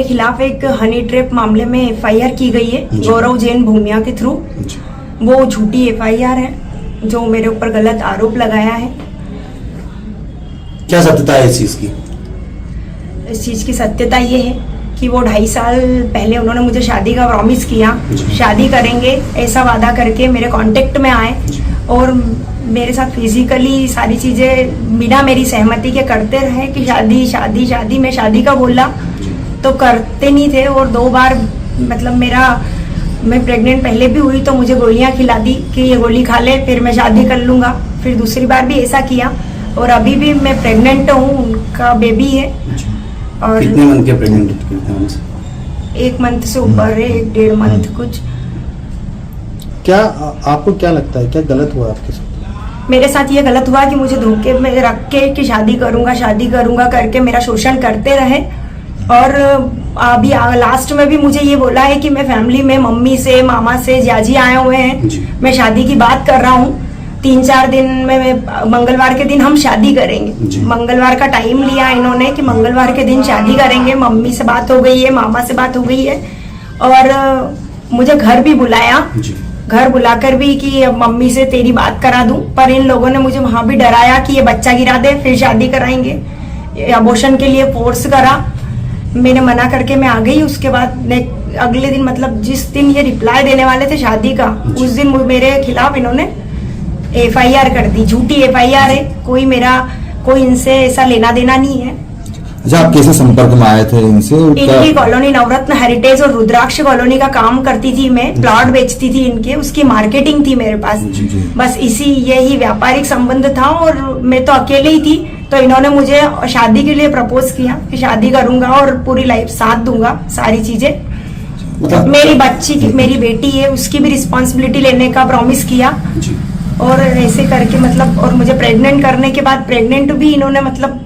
खिलाफ एक honey trap मामले में एफआईआर की गई है गौरव जैन भूमिया के थ्रू। वो झूठी एफआईआर है जो मेरे ऊपर गलत आरोप लगाया है। क्या सत्यता है इस चीज की? इस चीज की सत्यता ये है कि वो 2.5 साल पहले उन्होंने मुझे शादी का प्रॉमिस किया, शादी करेंगे ऐसा वादा करके मेरे कांटेक्ट में आए और मेरे साथ फिजिकली सारी चीजें बिना मेरी सहमति के करते रहे कि शादी शादी शादी। मैं शादी का बोला तो करते नहीं थे और 2 बार मतलब मैं प्रेग्नेंट पहले भी हुई तो मुझे गोलियां खिला दी कि ये गोली खा ले फिर मैं शादी कर लूंगा। फिर दूसरी बार भी ऐसा किया और अभी भी मैं प्रेग्नेंट हूँ, उनका बेबी है। और कितने मंथ के प्रेग्नेंट? 1 मंथ से ऊपर है, 1.5 मंथ कुछ। क्या आपको क्या लगता है क्या गलत हुआ आपके साथ? मेरे साथ ये गलत हुआ कि मुझे धोखे में रख के कि शादी करूंगा करके मेरा शोषण करते रहे। और अभी लास्ट में भी मुझे ये बोला है कि मैं फैमिली में मम्मी से मामा से जाजी आए हुए हैं, मैं शादी की बात कर रहा हूँ। 3-4 दिन में मंगलवार के दिन हम शादी करेंगे। मंगलवार का टाइम लिया इन्होंने कि मंगलवार के दिन शादी करेंगे। मम्मी से बात हो गई है, मामा से बात हो गई है और मुझे घर भी बुलाया। घर बुलाकर भी कि मम्मी से तेरी बात करा दूं, पर इन लोगों ने मुझे वहां भी डराया कि ये बच्चा गिरा दे फिर शादी कराएंगे। अबॉर्शन के लिए फोर्स करा, मैंने मना करके मैं आ गई। उसके बाद अगले दिन मतलब जिस दिन ये रिप्लाई देने वाले थे शादी का, उस दिन मेरे खिलाफ इन्होंने एफआईआर कर दी। झूठी एफआईआर है, कोई इनसे ऐसा लेना देना नहीं है। अच्छा, आप कैसे संपर्क में आए थे इनसे? इनकी कॉलोनी नवरत्न हेरिटेज और रुद्राक्ष कॉलोनी का काम करती थी मैं, प्लॉट बेचती थी इनके, उसकी मार्केटिंग थी मेरे पास। बस यही व्यापारिक संबंध था और मैं तो अकेले ही थी। तो इन्होंने मुझे शादी के लिए प्रपोज किया कि शादी करूंगा और पूरी लाइफ साथ दूंगा, सारी चीजें। मेरी बेटी है उसकी भी रिस्पॉन्सिबिलिटी लेने का प्रॉमिस किया और ऐसे करके मतलब, और मुझे प्रेग्नेंट करने के बाद प्रेग्नेंट भी इन्होंने मतलब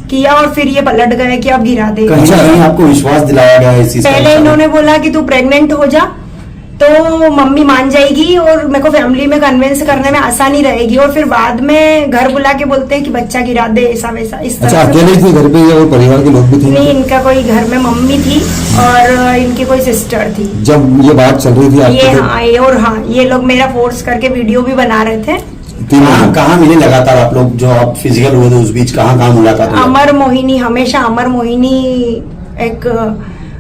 किया और फिर ये पलट गए कि अब गिरा दे। कहीं आपको विश्वास दिलाया गया है? पहले इन्होंने बोला कि तू प्रेग्नेंट हो जा तो मम्मी मान जाएगी और मेरे को फैमिली में कन्विंस करने में आसानी रहेगी, और फिर बाद में घर बुला के बोलते हैं कि बच्चा गिरा दे, ऐसा वैसा इस तरह। अच्छा, अकेले थी घर पे या परिवार के लोग भी थे? नहीं, इनका कोई घर में मम्मी थी और इनकी कोई सिस्टर थी। जब ये बात चल रही थी ये लोग मेरा फोर्स करके वीडियो भी बना रहे थे। कहाँ मिले लगातार आप लोग? जो आप फिजिकल हुए थे उस बीच कहाँ मुलाकात हुई? अमर मोहिनी, हमेशा अमर मोहिनी एक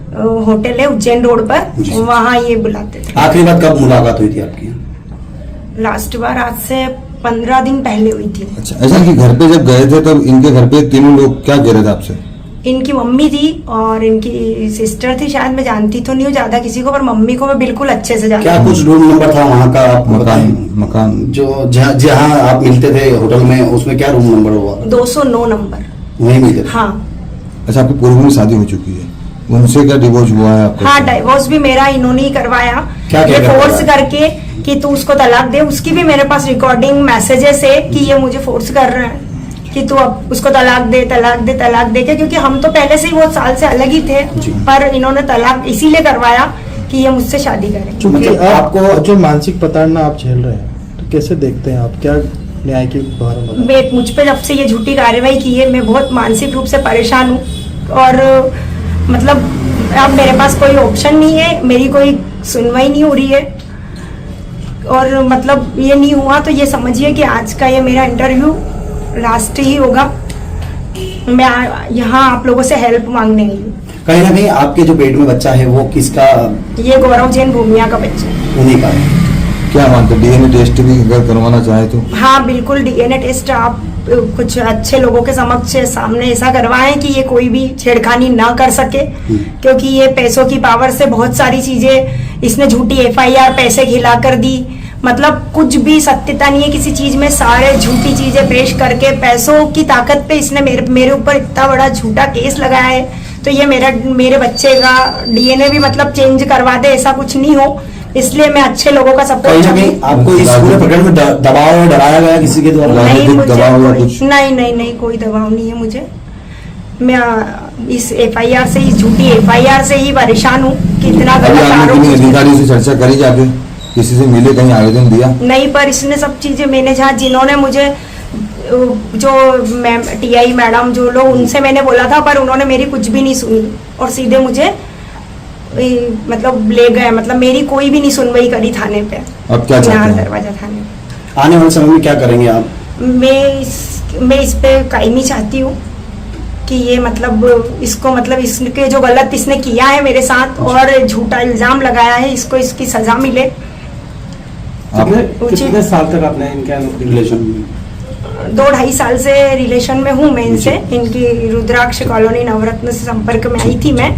होटल है उज्जैन रोड पर, वहाँ ये बुलाते थे। आखिरी बार कब मुलाकात हुई थी आपकी? लास्ट बार आज से 15 दिन पहले हुई थी। अच्छा, ऐसा कि घर पे जब गए थे तब इनके घर पे तीनों लोग क्या कह रहे थे आपसे? इनकी मम्मी थी और इनकी सिस्टर थी, शायद मैं जानती तो नहीं हूँ ज्यादा किसी को, पर मम्मी को मैं बिल्कुल अच्छे से जानती। क्या कुछ रूम नंबर था वहाँ का? मकान जो जहाँ आप मिलते थे होटल में, उसमें क्या रूम नंबर हुआ? 209 नंबर वहीं मिलते थे? हाँ। अच्छा, आपकी पूर्व में शादी हो चुकी है, उनसे क्या डिवोर्स हुआ है आपका? हाँ, डिवोर्स भी मेरा इन्होंने ही करवाया। ये फोर्स करके कि तू उसको तलाक दे, उसकी भी मेरे पास रिकॉर्डिंग मैसेजेस है कि ये मुझे फोर्स कर रहे हैं कि तू अब उसको तलाक दे के, क्योंकि हम तो पहले से ही बहुत साल से अलग ही थे, पर इन्होंने तलाक इसीलिए करवाया कि ये मुझसे शादी करें। क्योंकि आपको जो मानसिक प्रताड़ना आप झेल रहे हैं तो कैसे देखते हैं आप? क्या न्याय की गुहार? मुझ पे जब से ये झूठी कार्रवाई की है मैं बहुत मानसिक रूप से परेशान हूँ और मतलब अब मेरे पास कोई ऑप्शन नहीं है, मेरी कोई सुनवाई नहीं हो रही है और मतलब ये नहीं हुआ तो ये समझिए कि आज का ये मेरा इंटरव्यू लास्ट ही होगा। मैं यहाँ आप लोगों से हेल्प मांगने आई हूँ। कहीं ना कहीं आपके जो पेट में बच्चा है वो किसका? ये गौरव जैन भूमिया का बच्चा। उन्हीं का है। क्या मानते हैं, डीएनए टेस्ट भी अगर करवाना चाहे तो? हाँ बिल्कुल, डीएनए टेस्ट आप कुछ अच्छे लोगों के समक्ष सामने ऐसा करवाएं कि ये कोई भी छेड़खानी ना कर सके, क्योंकि ये पैसों की पावर से बहुत सारी चीजें, इसने झूठी एफआईआर पैसे खिला कर दी, मतलब कुछ भी सत्यता नहीं है किसी चीज में, सारे झूठी चीजें पेश करके पैसों की ताकत पे इसने मेरे ऊपर इतना बड़ा झूठा केस लगाया है। तो ये मेरे बच्चे का डीएनए भी मतलब चेंज करवा दे, ऐसा कुछ नहीं हो, इसलिए मैं अच्छे लोगों का सपोर्ट। आपको इस पूरे प्रकरण में दबाव या डराया गया किसी के द्वारा? नहीं, कोई दबाव नहीं है मुझे। मैं इस एफआईआर से, इस झूठी एफआईआर से ही परेशान हूँ कि इतना गलत आरोप। अधिकारी से चर्चा करी जाके, किसी से मिले, कहीं आवेदन दिया? नहीं, पर इसने सब चीजें मैंने जिन्होंने मुझे जो मैम टीआई मैडम जो लोग उनसे मैंने बोला था, पर उन्होंने मेरी कुछ भी नहीं सुनी और सीधे मुझे मतलब ले गए, मतलब मेरी कोई भी नहीं सुनवाई करी थाने पे। अब क्या चाहते यहाँ हैं? दरवाजा थाने पे। आने वाले समय में क्या करेंगे आप? मैं इस पे कायमी चाहती हूँ कि ये मतलब इसको मतलब इसके जो गलत इसने किया है मेरे साथ और झूठा इल्जाम लगाया है, इसको इसकी सजा मिले। आप कितने साल तक आपने इनके रिलेशन में 2-2.5 साल से रिलेशन में हूँ मैं इनसे। इनकी रुद्राक्ष कॉलोनी नवरत्न से संपर्क में आई थी मैं।